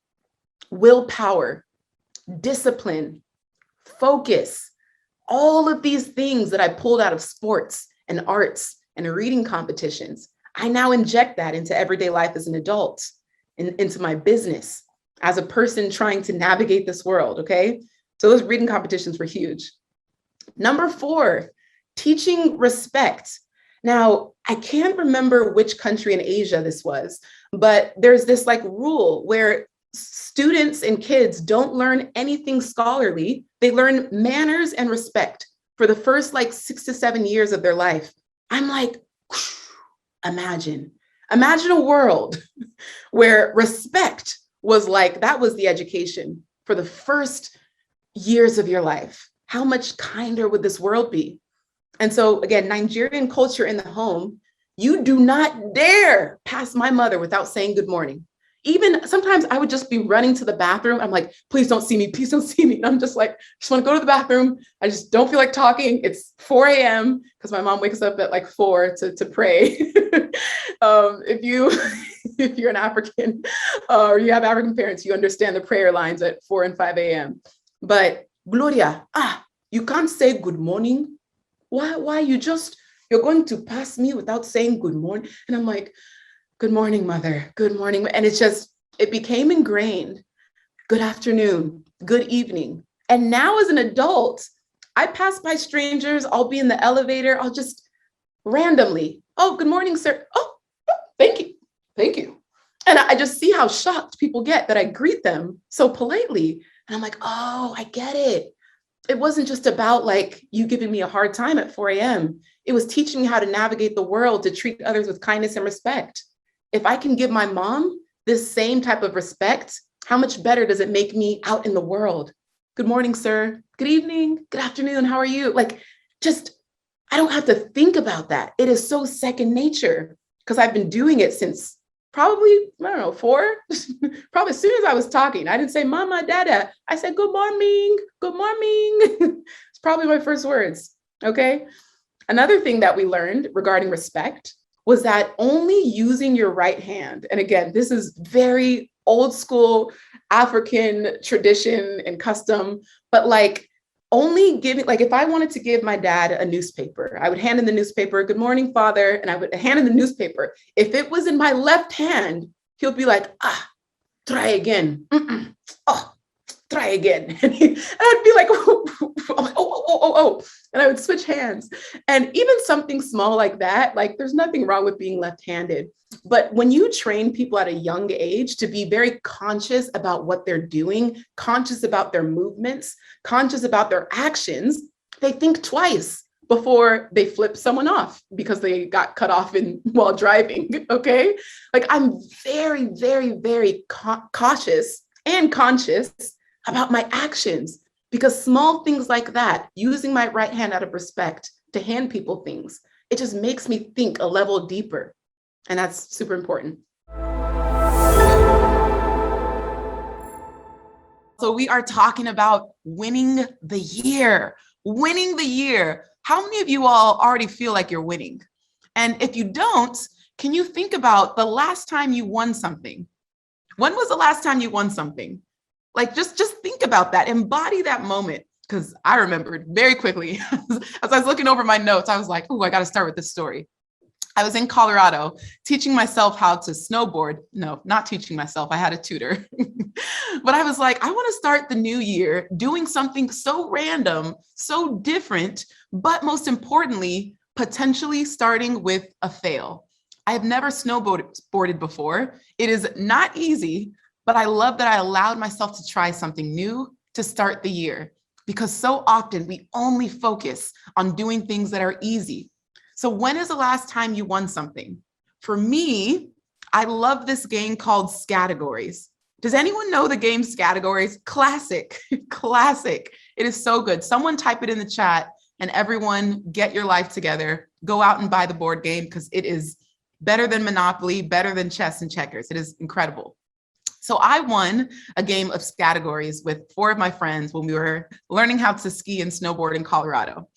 willpower, discipline, focus, all of these things that I pulled out of sports and arts and reading competitions. I now inject that into everyday life as an adult, into my business, as a person trying to navigate this world, okay? So those reading competitions were huge. Number 4, teaching respect. Now, I can't remember which country in Asia this was, but there's this like rule where students and kids don't learn anything scholarly. They learn manners and respect for the first like 6 to 7 years of their life. I'm like, imagine a world where respect was like, that was the education for the first years of your life. How much kinder would this world be? And so again, Nigerian culture in the home, you do not dare pass my mother without saying good morning. Even sometimes I would just be running to the bathroom. I'm like, please don't see me. Please don't see me. And I'm just like, just want to go to the bathroom. I just don't feel like talking. It's 4 a.m. because my mom wakes up at like 4 to pray. If you're an African or you have African parents, you understand the prayer lines at 4 and 5 a.m. But Gloria, you can't say good morning. Why you're going to pass me without saying good morning? And I'm like, good morning, mother. Good morning. And it became ingrained. Good afternoon, good evening. And now as an adult, I pass by strangers. I'll be in the elevator. I'll just randomly, oh, good morning, sir. Oh, thank you. Thank you. And I just see how shocked people get that I greet them so politely. And I'm like, oh, I get it. It wasn't just about like you giving me a hard time at 4 a.m. It was teaching me how to navigate the world, to treat others with kindness and respect. If I can give my mom this same type of respect, how much better does it make me out in the world? Good morning, sir. Good evening. Good afternoon. How are you? Like, I don't have to think about that. It is so second nature because I've been doing it since probably, 4, probably as soon as I was talking. I didn't say mama, dada. I said, good morning, good morning. It's probably my first words, okay? Another thing that we learned regarding respect was that only using your right hand, and again, this is very old school African tradition and custom, but like only giving, like if I wanted to give my dad a newspaper, I would hand in the newspaper, good morning, father, and I would hand in the newspaper. If it was in my left hand, he'll be like, try again. Oh, try again. And I'd be like, oh. And I would switch hands. And even something small like that, like there's nothing wrong with being left-handed. But when you train people at a young age to be very conscious about what they're doing, conscious about their movements, conscious about their actions, they think twice before they flip someone off because they got cut off while driving, okay? Like I'm very, very, very cautious and conscious about my actions, because small things like that, using my right hand out of respect to hand people things, it just makes me think a level deeper. And that's super important. So we are talking about winning the year. Winning the year. How many of you all already feel like you're winning? And if you don't, can you think about the last time you won something? When was the last time you won something? Like just think about that, embody that moment. Because I remembered very quickly, as I was looking over my notes, I was like, oh, I got to start with this story. I was in Colorado teaching myself how to snowboard. No, not teaching myself. I had a tutor. But I was like, I want to start the new year doing something so random, so different, but most importantly, starting with a fail. I have never snowboarded before. It is not easy, but I love that I allowed myself to try something new to start the year, because so often we only focus on doing things that are easy. So when is the last time you won something? For me, I love this game called Scattergories. Does anyone know the game Scattergories? Classic, classic. It is so good. Someone type it in the chat and everyone get your life together. Go out and buy the board game because it is better than Monopoly, better than chess and checkers. It is incredible. So I won a game of Scattergories with 4 of my friends when we were learning how to ski and snowboard in Colorado.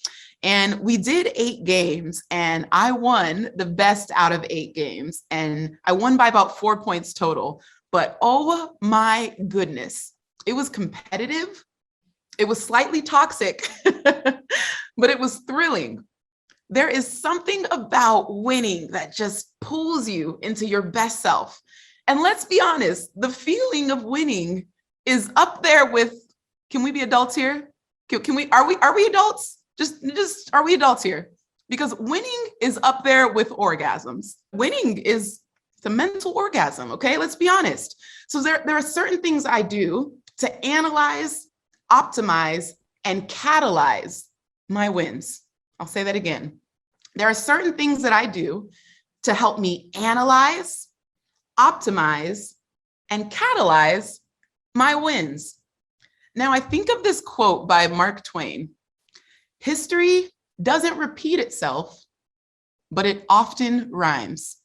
And we did 8 games and I won the best out of 8 games. And I won by about 4 points total. But oh my goodness, it was competitive. It was slightly toxic, but it was thrilling. There is something about winning that just pulls you into your best self. And let's be honest, the feeling of winning is up there with, can we be adults here? Are we adults? Just are we adults here? Because winning is up there with orgasms. Winning is the mental orgasm, okay? Let's be honest. So there are certain things I do to analyze, optimize, and catalyze my wins. I'll say that again. There are certain things that I do to help me analyze, optimize, and catalyze my wins. Now I think of this quote by Mark Twain. History doesn't repeat itself, but it often rhymes.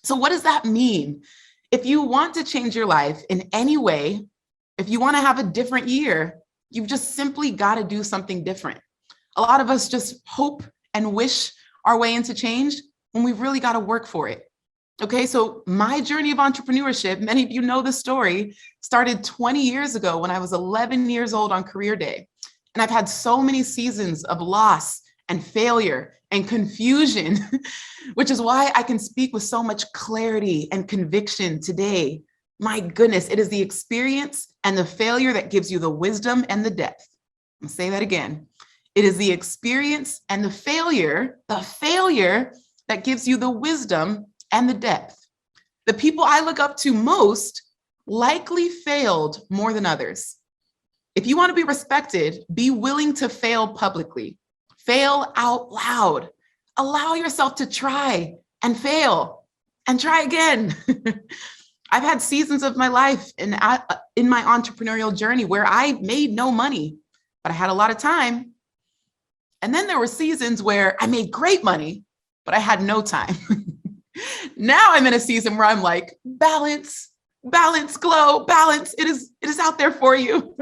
So what does that mean? If you want to change your life in any way, if you want to have a different year, you've just simply got to do something different. A lot of us just hope and wish our way into change when we've really got to work for it. Okay, so my journey of entrepreneurship, many of you know the story, started 20 years ago when I was 11 years old on career day. And I've had so many seasons of loss and failure and confusion, which is why I can speak with so much clarity and conviction today. My goodness, it is the experience and the failure that gives you the wisdom and the depth. I'll say that again. It is the experience and the failure that gives you the wisdom and the depth. The people I look up to most likely failed more than others. If you want to be respected, be willing to fail publicly. Fail out loud. Allow yourself to try and fail and try again. I've had seasons of my life in my entrepreneurial journey where I made no money, but I had a lot of time. And then there were seasons where I made great money, but I had no time. Now I'm in a season where I'm like, balance, glow, balance. It is out there for you.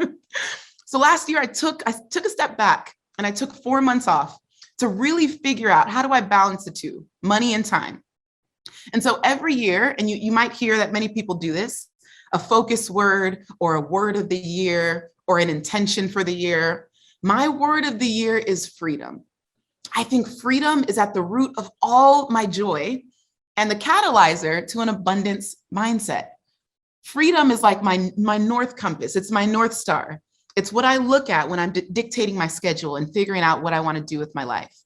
So last year I took a step back and I took 4 months off to really figure out, how do I balance the two, money and time? And so every year, and you might hear that many people do this, a focus word or a word of the year or an intention for the year. My word of the year is freedom. I think freedom is at the root of all my joy and the catalyzer to an abundance mindset. Freedom is like my North Compass. It's my North Star. It's what I look at when I'm dictating my schedule and figuring out what I want to do with my life.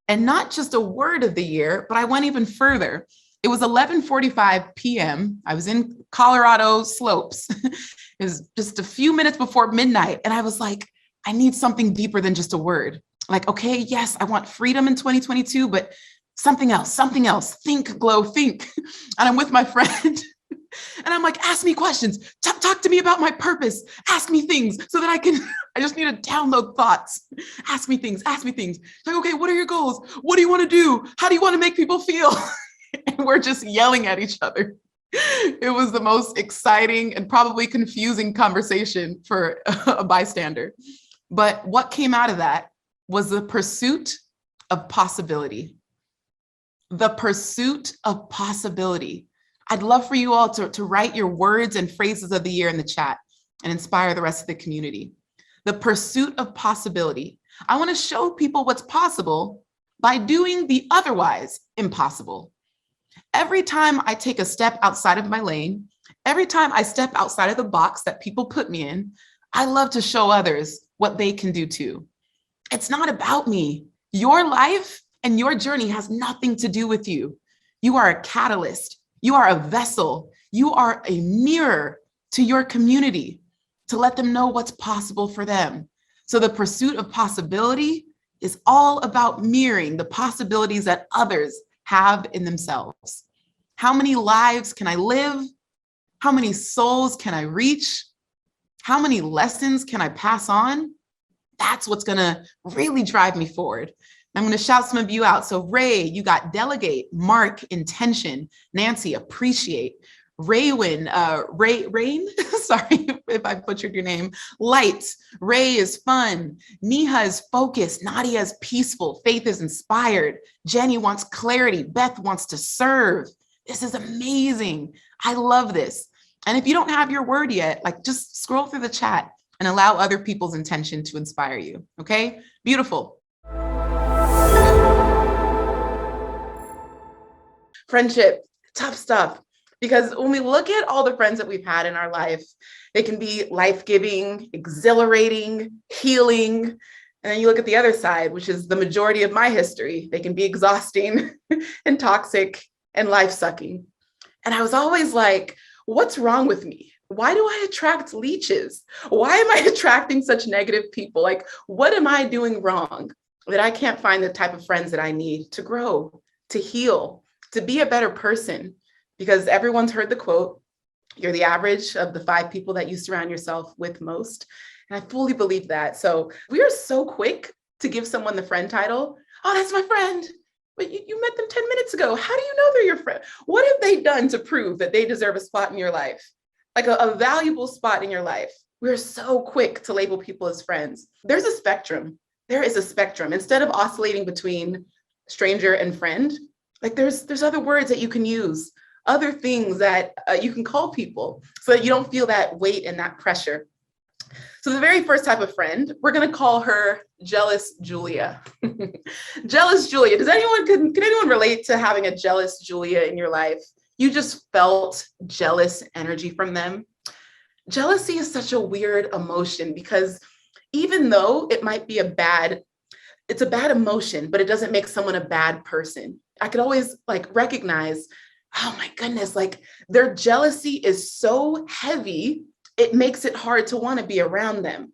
And not just a word of the year, but I went even further. It was 11:45 p.m. I was in Colorado slopes. It was just a few minutes before midnight. And I was like, I need something deeper than just a word. Like, okay, yes, I want freedom in 2022, but something else. Think, Glow, think. And I'm with my friend. And I'm like, ask me questions. Talk to me about my purpose. Ask me things so that I just need to download thoughts. Ask me things. Like, okay, what are your goals? What do you want to do? How do you want to make people feel? And we're just yelling at each other. It was the most exciting and probably confusing conversation for a bystander. But what came out of that was the pursuit of possibility. The pursuit of possibility. I'd love for you all to write your words and phrases of the year in the chat and inspire the rest of the community. The pursuit of possibility. I want to show people what's possible by doing the otherwise impossible. Every time I take a step outside of my lane, every time I step outside of the box that people put me in, I love to show others what they can do too. It's not about me. Your life and your journey has nothing to do with you. You are a catalyst. You are a vessel. You are a mirror to your community to let them know what's possible for them. So the pursuit of possibility is all about mirroring the possibilities that others have in themselves. How many lives can I live? How many souls can I reach? How many lessons can I pass on? That's what's gonna really drive me forward. I'm going to shout some of you out. So Ray, you got delegate, Mark, intention, Nancy, appreciate, Raywin, Rain, sorry if I butchered your name, light, Ray is fun, Neha is focused, Nadia is peaceful, Faith is inspired, Jenny wants clarity, Beth wants to serve. This is amazing. I love this. And if you don't have your word yet, like just scroll through the chat and allow other people's intention to inspire you. Okay, beautiful. Friendship, tough stuff, because when we look at all the friends that we've had in our life, they can be life-giving, exhilarating, healing. And then you look at the other side, which is the majority of my history. They can be exhausting and toxic and life-sucking. And I was always like, what's wrong with me? Why do I attract leeches? Why am I attracting such negative people? Like, what am I doing wrong that I can't find the type of friends that I need to grow, to heal, to be a better person? Because everyone's heard the quote, you're the average of the 5 people that you surround yourself with most. And I fully believe that. So we are so quick to give someone the friend title. Oh, that's my friend. But you met them 10 minutes ago. How do you know they're your friend? What have they done to prove that they deserve a spot in your life? Like a valuable spot in your life. We're so quick to label people as friends. There's a spectrum. There is a spectrum. Instead of oscillating between stranger and friend, like there's other words that you can use, other things that you can call people so that you don't feel that weight and that pressure. So the very first type of friend, we're going to call her Jealous Julia. Jealous Julia. Can anyone relate to having a jealous Julia in your life? You just felt jealous energy from them. Jealousy is such a weird emotion because even though it might be it's a bad emotion, but it doesn't make someone a bad person. I could always like recognize, oh my goodness, like their jealousy is so heavy, it makes it hard to want to be around them.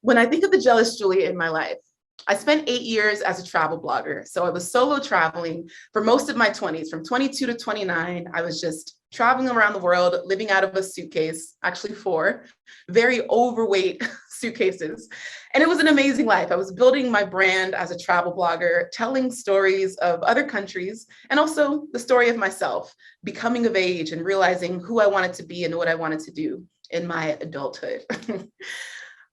When I think of the jealous Julia in my life, I spent 8 years as a travel blogger. So I was solo traveling for most of my 20s, from 22 to 29. I was just traveling around the world, living out of a suitcase, actually 4 very overweight suitcases. And it was an amazing life. I was building my brand as a travel blogger, telling stories of other countries, and also the story of myself, becoming of age and realizing who I wanted to be and what I wanted to do in my adulthood.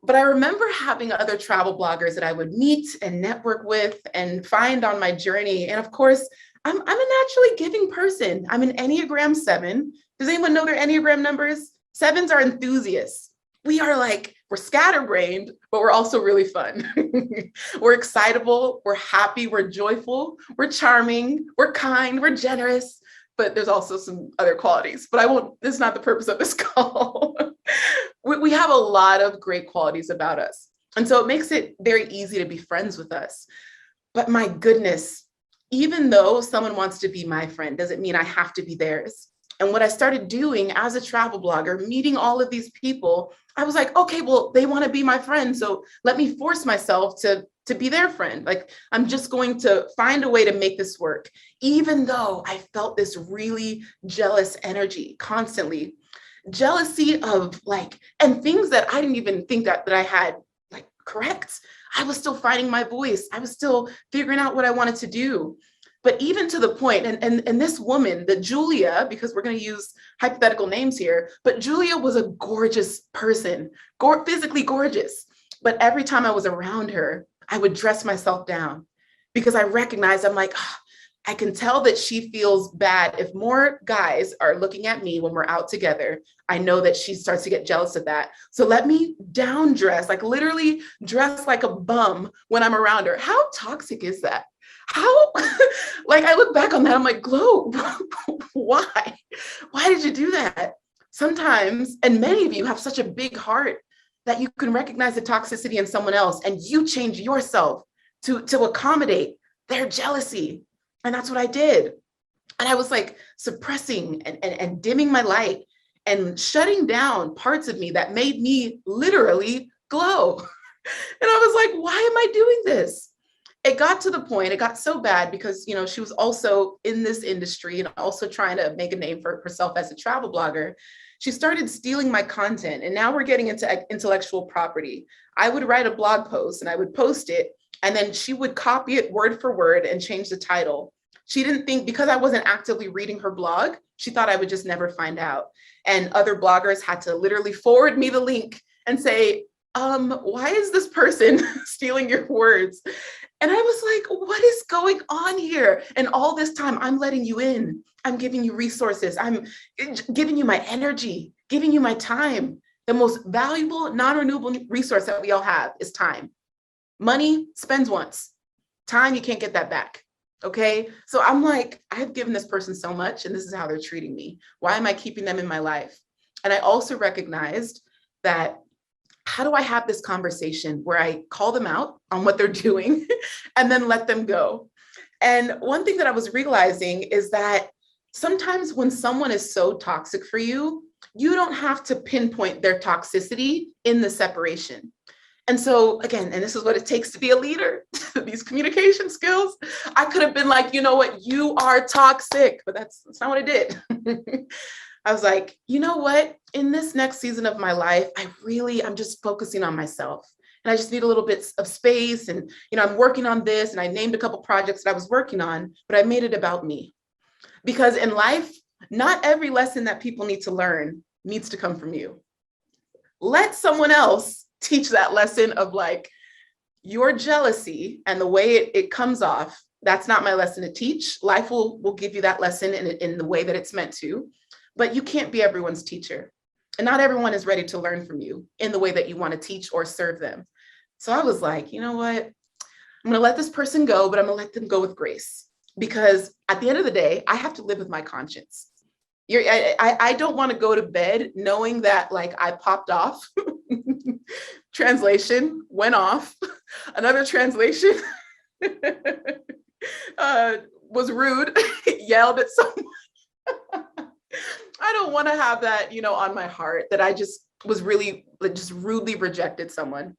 But I remember having other travel bloggers that I would meet and network with and find on my journey. And of course, I'm a naturally giving person. I'm an Enneagram 7. Does anyone know their Enneagram numbers? 7s are enthusiasts. We're scatterbrained, but we're also really fun. We're excitable, we're happy, we're joyful, we're charming, we're kind, we're generous, but there's also some other qualities, but this is not the purpose of this call. we have a lot of great qualities about us. And so it makes it very easy to be friends with us. But my goodness, even though someone wants to be my friend, doesn't mean I have to be theirs. And what I started doing as a travel blogger, meeting all of these people, I was like, okay, well, they want to be my friend. So let me force myself to be their friend. Like, I'm just going to find a way to make this work, even though I felt this really jealous energy constantly. Jealousy of like, and things that I didn't even think that I had like correct. I was still finding my voice. I was still figuring out what I wanted to do. But even to the point, and this woman, the Julia, because we're going to use hypothetical names here, but Julia was a gorgeous person, physically gorgeous. But every time I was around her, I would dress myself down because I recognized, I'm like, oh, I can tell that she feels bad. If more guys are looking at me when we're out together, I know that she starts to get jealous of that. So let me down dress, like literally dress like a bum when I'm around her. How toxic is that? How, like, I look back on that, I'm like, Glow, why? Why did you do that? Sometimes, and many of you have such a big heart that you can recognize the toxicity in someone else and you change yourself to accommodate their jealousy. And that's what I did. And I was like suppressing and dimming my light and shutting down parts of me that made me literally glow. And I was like, why am I doing this? It got to the point, it got so bad because, you know, she was also in this industry and also trying to make a name for herself as a travel blogger. She started stealing my content, and now we're getting into intellectual property. I would write a blog post and I would post it, and then she would copy it word for word and change the title. She didn't think, because I wasn't actively reading her blog, she thought I would just never find out. And other bloggers had to literally forward me the link and say, why is this person stealing your words? And I was like, what is going on here? And all this time, I'm letting you in. I'm giving you resources. I'm giving you my energy, giving you my time. The most valuable, non-renewable resource that we all have is time. Money spends once. Time, you can't get that back. Okay. So I'm like, I've given this person so much and this is how they're treating me. Why am I keeping them in my life? And I also recognized that, how do I have this conversation where I call them out on what they're doing and then let them go? And one thing that I was realizing is that sometimes when someone is so toxic for you, you don't have to pinpoint their toxicity in the separation. And so again, and this is what it takes to be a leader, these communication skills. I could have been like, you know what, you are toxic, but that's not what I did. I was like, you know what, in this next season of my life, I'm just focusing on myself. And I just need a little bit of space. And, you know, I'm working on this, and I named a couple projects that I was working on, but I made it about me. Because in life, not every lesson that people need to learn needs to come from you. Let someone else teach that lesson of like your jealousy and the way it comes off. That's not my lesson to teach. Life will give you that lesson in the way that it's meant to. But you can't be everyone's teacher. And not everyone is ready to learn from you in the way that you want to teach or serve them. So I was like, you know what? I'm going to let this person go, but I'm going to let them go with grace. Because at the end of the day, I have to live with my conscience. I don't want to go to bed knowing that like I popped off. Translation went off. Another translation was rude, yelled at someone. I don't want to have that, you know, on my heart, that I just was really just rudely rejected someone.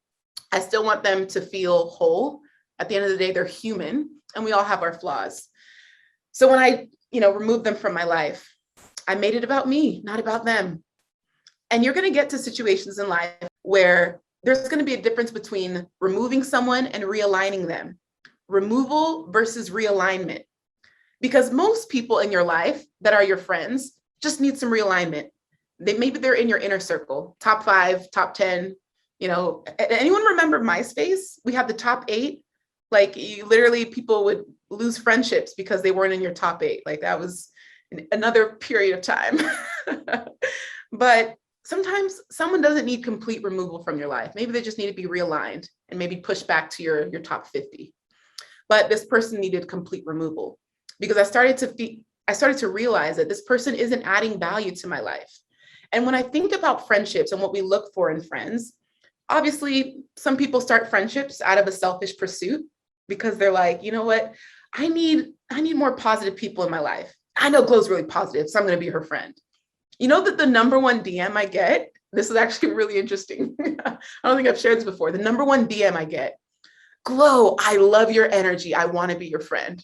I still want them to feel whole. At the end of the day, they're human and we all have our flaws. So when I, you know, removed them from my life, I made it about me, not about them. And you're going to get to situations in life where there's going to be a difference between removing someone and realigning them. Removal versus realignment. Because most people in your life that are your friends just need some realignment. Maybe they're in your inner circle, top 5, top 10, you know. Anyone remember MySpace? We had the top 8. Like, you literally, people would lose friendships because they weren't in your top 8. Like, that was another period of time. But sometimes someone doesn't need complete removal from your life. Maybe they just need to be realigned and maybe pushed back to your top 50. But this person needed complete removal because I started to realize that this person isn't adding value to my life. And when I think about friendships and what we look for in friends, obviously some people start friendships out of a selfish pursuit because they're like, you know what, I need more positive people in my life. I know Glow's really positive, so I'm going to be her friend. You know that the number one DM I get, this is actually really interesting. I don't think I've shared this before. The number one DM I get, Glow, I love your energy. I want to be your friend.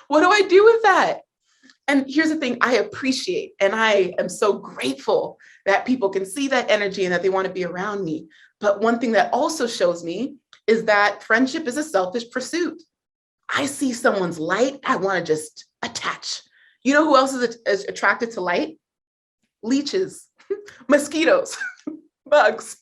What do I do with that? And here's the thing, I appreciate and I am so grateful that people can see that energy and that they want to be around me. But one thing that also shows me is that friendship is a selfish pursuit. I see someone's light, I want to just attach. You know who else is attracted to light? Leeches, mosquitoes, bugs.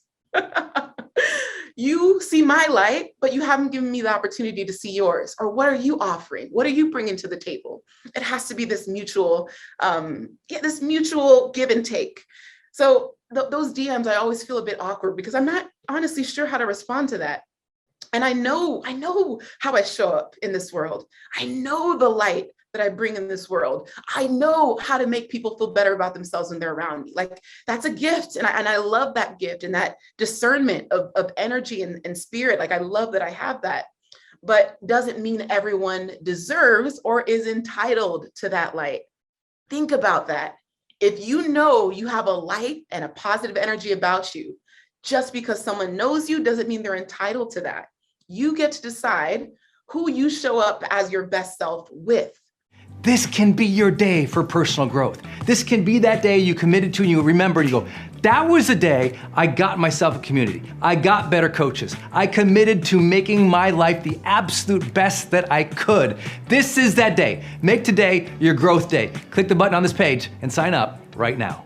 You see my light, but you haven't given me the opportunity to see yours. Or what are you offering? What are you bringing to the table? It has to be this mutual give and take. So those DMs, I always feel a bit awkward because I'm not honestly sure how to respond to that. And I know how I show up in this world. I know the light that I bring in this world. I know how to make people feel better about themselves when they're around me. Like that's a gift. And I love that gift and that discernment of energy and spirit. Like I love that I have that, but doesn't mean everyone deserves or is entitled to that light. Think about that. If you know you have a light and a positive energy about you, just because someone knows you doesn't mean they're entitled to that. You get to decide who you show up as your best self with. This can be your day for personal growth. This can be that day you committed to and you remember and you go, that was the day I got myself a community. I got better coaches. I committed to making my life the absolute best that I could. This is that day. Make today your growth day. Click the button on this page and sign up right now.